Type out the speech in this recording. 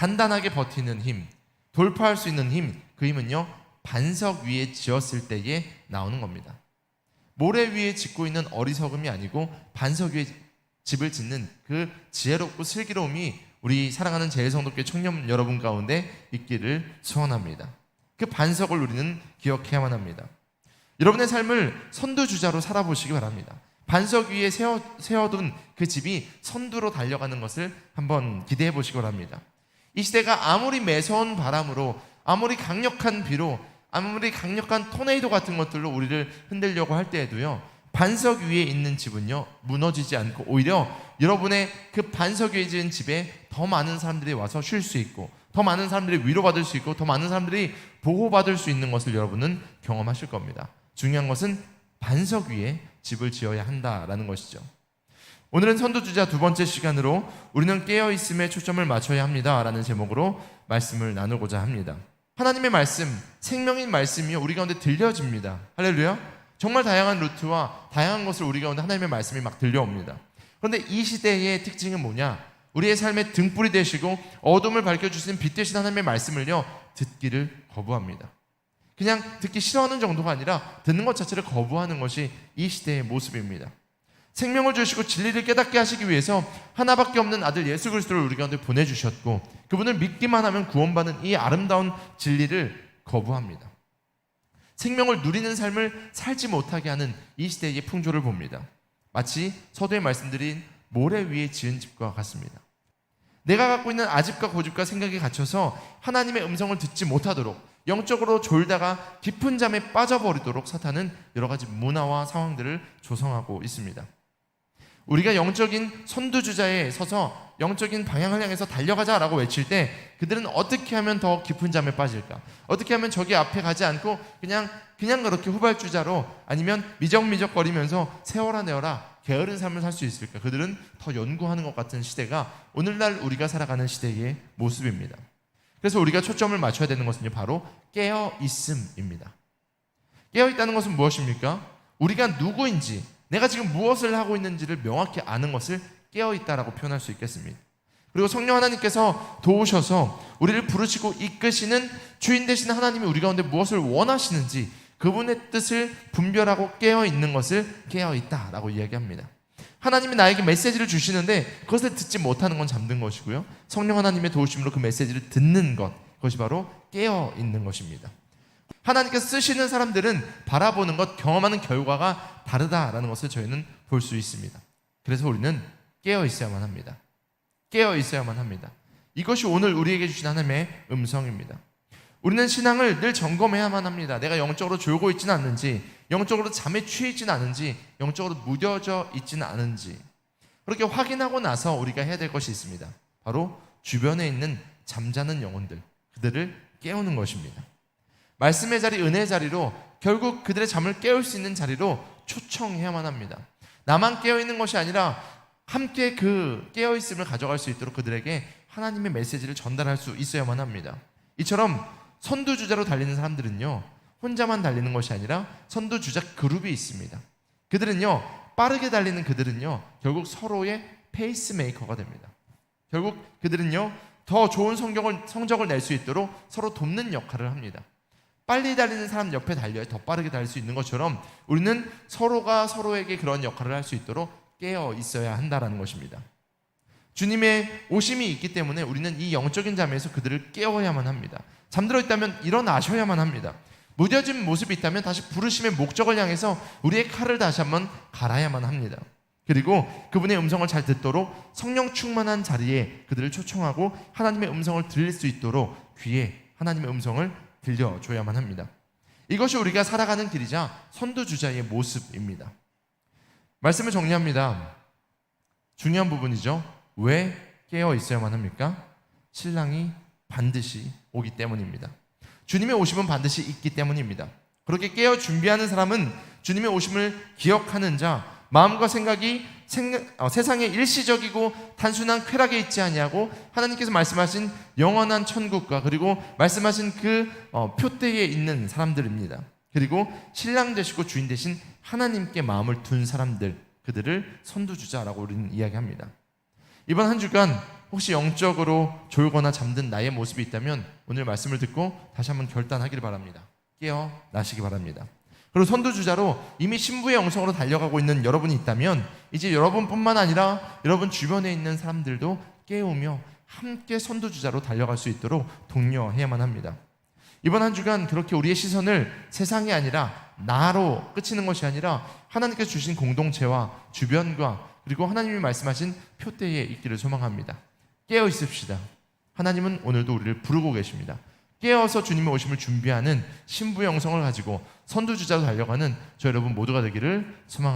단단하게 버티는 힘, 돌파할 수 있는 힘, 그 힘은요 반석 위에 지었을 때에 나오는 겁니다. 모래 위에 짓고 있는 어리석음이 아니고 반석 위에 집을 짓는 그 지혜롭고 슬기로움이 우리 사랑하는 제일성도교회 청년 여러분 가운데 있기를 소원합니다. 그 반석을 우리는 기억해야만 합니다. 여러분의 삶을 선두주자로 살아보시기 바랍니다. 반석 위에 세워둔 그 집이 선두로 달려가는 것을 한번 기대해 보시기 바랍니다. 이 시대가 아무리 매서운 바람으로, 아무리 강력한 비로, 아무리 강력한 토네이도 같은 것들로 우리를 흔들려고 할 때에도요, 반석 위에 있는 집은요 무너지지 않고 오히려 여러분의 그 반석 위에 지은 집에 더 많은 사람들이 와서 쉴 수 있고, 더 많은 사람들이 위로받을 수 있고, 더 많은 사람들이 보호받을 수 있는 것을 여러분은 경험하실 겁니다. 중요한 것은 반석 위에 집을 지어야 한다라는 것이죠. 오늘은 선두주자 두 번째 시간으로 우리는 깨어있음에 초점을 맞춰야 합니다 라는 제목으로 말씀을 나누고자 합니다. 하나님의 말씀, 생명인 말씀이 우리 가운데 들려집니다. 할렐루야. 정말 다양한 루트와 다양한 것을 우리 가운데 하나님의 말씀이 막 들려옵니다. 그런데 이 시대의 특징은 뭐냐? 우리의 삶의 등불이 되시고 어둠을 밝혀주시는 빛 되신 하나님의 말씀을요 듣기를 거부합니다. 그냥 듣기 싫어하는 정도가 아니라 듣는 것 자체를 거부하는 것이 이 시대의 모습입니다. 생명을 주시고 진리를 깨닫게 하시기 위해서 하나밖에 없는 아들 예수 그리스도를 우리 가운데 보내주셨고, 그분을 믿기만 하면 구원받는 이 아름다운 진리를 거부합니다. 생명을 누리는 삶을 살지 못하게 하는 이 시대의 풍조를 봅니다. 마치 서두에 말씀드린 모래 위에 지은 집과 같습니다. 내가 갖고 있는 아집과 고집과 생각에 갇혀서 하나님의 음성을 듣지 못하도록, 영적으로 졸다가 깊은 잠에 빠져버리도록 사탄은 여러 가지 문화와 상황들을 조성하고 있습니다. 우리가 영적인 선두주자에 서서 영적인 방향을 향해서 달려가자라고 외칠 때 그들은 어떻게 하면 더 깊은 잠에 빠질까? 어떻게 하면 저기 앞에 가지 않고 그냥 그렇게 후발주자로, 아니면 미적미적거리면서 세워라 내어라 게으른 삶을 살 수 있을까? 그들은 더 연구하는 것 같은 시대가 오늘날 우리가 살아가는 시대의 모습입니다. 그래서 우리가 초점을 맞춰야 되는 것은 바로 깨어있음입니다. 깨어있다는 것은 무엇입니까? 우리가 누구인지, 내가 지금 무엇을 하고 있는지를 명확히 아는 것을 깨어있다라고 표현할 수 있겠습니다. 그리고 성령 하나님께서 도우셔서 우리를 부르시고 이끄시는 주인 되시는 하나님이 우리 가운데 무엇을 원하시는지 그분의 뜻을 분별하고 깨어있는 것을 깨어있다라고 이야기합니다. 하나님이 나에게 메시지를 주시는데 그것을 듣지 못하는 건 잠든 것이고요, 성령 하나님의 도우심으로 그 메시지를 듣는 것, 그것이 바로 깨어있는 것입니다. 하나님께서 쓰시는 사람들은 바라보는 것, 경험하는 결과가 다르다라는 것을 저희는 볼 수 있습니다. 그래서 우리는 깨어 있어야만 합니다. 깨어 있어야만 합니다. 이것이 오늘 우리에게 주신 하나님의 음성입니다. 우리는 신앙을 늘 점검해야만 합니다. 내가 영적으로 졸고 있지는 않는지, 영적으로 잠에 취해 있지는 않은지, 영적으로 무뎌져 있지는 않은지, 그렇게 확인하고 나서 우리가 해야 될 것이 있습니다. 바로 주변에 있는 잠자는 영혼들, 그들을 깨우는 것입니다. 말씀의 자리, 은혜의 자리로, 결국 그들의 잠을 깨울 수 있는 자리로 초청해야만 합니다. 나만 깨어있는 것이 아니라 함께 그 깨어있음을 가져갈 수 있도록 그들에게 하나님의 메시지를 전달할 수 있어야만 합니다. 이처럼 선두주자로 달리는 사람들은요, 혼자만 달리는 것이 아니라 선두주자 그룹이 있습니다. 그들은요, 빠르게 달리는 그들은요, 결국 서로의 페이스메이커가 됩니다. 결국 그들은요, 더 좋은 성적을 낼 수 있도록 서로 돕는 역할을 합니다. 빨리 달리는 사람 옆에 달려야 더 빠르게 달릴 수 있는 것처럼 우리는 서로가 서로에게 그런 역할을 할 수 있도록 깨어 있어야 한다는 것입니다. 주님의 오심이 있기 때문에 우리는 이 영적인 잠에서 그들을 깨워야만 합니다. 잠들어 있다면 일어나셔야만 합니다. 무뎌진 모습이 있다면 다시 부르심의 목적을 향해서 우리의 칼을 다시 한번 갈아야만 합니다. 그리고 그분의 음성을 잘 듣도록 성령 충만한 자리에 그들을 초청하고 하나님의 음성을 들릴 수 있도록 귀에 하나님의 음성을 들려줘야만 합니다. 이것이 우리가 살아가는 길이자 선두주자의 모습입니다. 말씀을 정리합니다. 중요한 부분이죠. 왜 깨어 있어야만 합니까? 신랑이 반드시 오기 때문입니다. 주님의 오심은 반드시 있기 때문입니다. 그렇게 깨어 준비하는 사람은 주님의 오심을 기억하는 자, 마음과 생각이 세상의 일시적이고 단순한 쾌락에 있지 아니하고 하나님께서 말씀하신 영원한 천국과 그리고 말씀하신 그 표대에 있는 사람들입니다. 그리고 신랑 되시고 주인 되신 하나님께 마음을 둔 사람들, 그들을 선두주자라고 우리는 이야기합니다. 이번 한 주간 혹시 영적으로 졸거나 잠든 나의 모습이 있다면 오늘 말씀을 듣고 다시 한번 결단하기를 바랍니다. 깨어나시기 바랍니다. 그리고 선두주자로 이미 신부의 영성으로 달려가고 있는 여러분이 있다면 이제 여러분뿐만 아니라 여러분 주변에 있는 사람들도 깨우며 함께 선두주자로 달려갈 수 있도록 독려해야만 합니다. 이번 한 주간 그렇게 우리의 시선을 세상이 아니라 나로 그치는 것이 아니라 하나님께서 주신 공동체와 주변과 그리고 하나님이 말씀하신 표대에 있기를 소망합니다. 깨어 있읍시다. 하나님은 오늘도 우리를 부르고 계십니다. 깨어서 주님의 오심을 준비하는 신부의 영성을 가지고 선두주자로 달려가는 저 여러분 모두가 되기를 소망합니다.